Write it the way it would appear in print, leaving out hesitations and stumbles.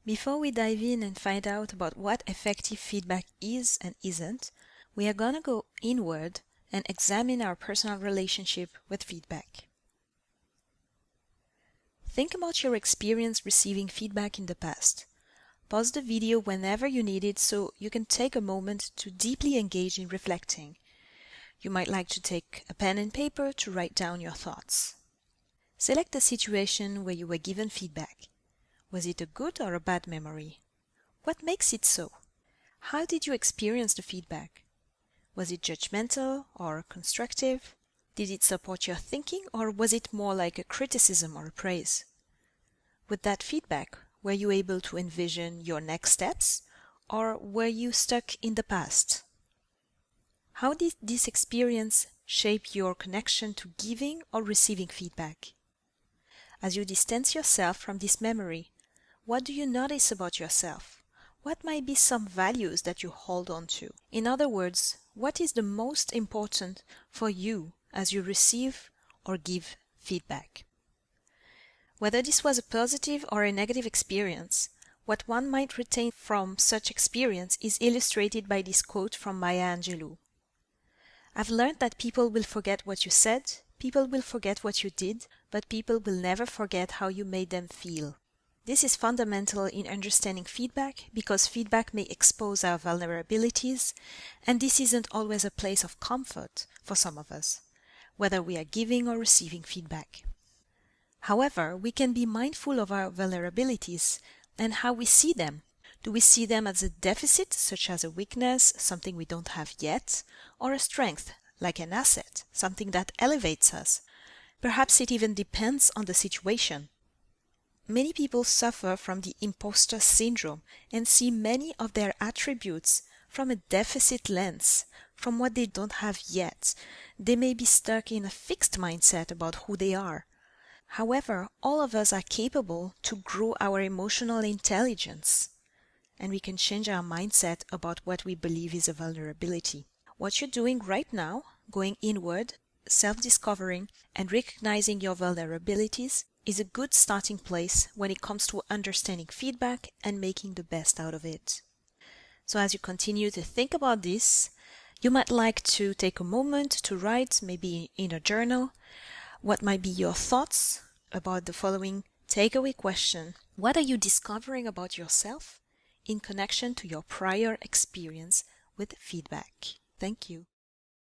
Before we dive in and find out about what effective feedback is and isn't, we are gonna go inward and examine our personal relationship with feedback. Think about your experience receiving feedback in the past. Pause the video whenever you need it so you can take a moment to deeply engage in reflecting. You might like to take a pen and paper to write down your thoughts. Select a situation where you were given feedback. Was it a good or a bad memory? What makes it so? How did you experience the feedback? Was it judgmental or constructive? Did it support your thinking or was it more like a criticism or a praise? With that feedback, were you able to envision your next steps or were you stuck in the past? How did this experience shape your connection to giving or receiving feedback? As you distance yourself from this memory, what do you notice about yourself? What might be some values that you hold on to? In other words, what is the most important for you as you receive or give feedback? Whether this was a positive or a negative experience, what one might retain from such experience is illustrated by this quote from Maya Angelou. I've learned that people will forget what you said, people will forget what you did, but people will never forget how you made them feel. This is fundamental in understanding feedback because feedback may expose our vulnerabilities, and this isn't always a place of comfort for some of us, whether we are giving or receiving feedback. However, we can be mindful of our vulnerabilities and how we see them. Do we see them as a deficit, such as a weakness, something we don't have yet, or a strength, like an asset, something that elevates us? Perhaps it even depends on the situation. Many people suffer from the imposter syndrome and see many of their attributes from a deficit lens, from what they don't have yet. They may be stuck in a fixed mindset about who they are. However, all of us are capable to grow our emotional intelligence, and we can change our mindset about what we believe is a vulnerability. What you're doing right now, going inward, self-discovering, and recognizing your vulnerabilities is a good starting place when it comes to understanding feedback and making the best out of it. So as you continue to think about this, you might like to take a moment to write, maybe in a journal, what might be your thoughts about the following takeaway question. What are you discovering about yourself in connection to your prior experience with feedback? Thank you.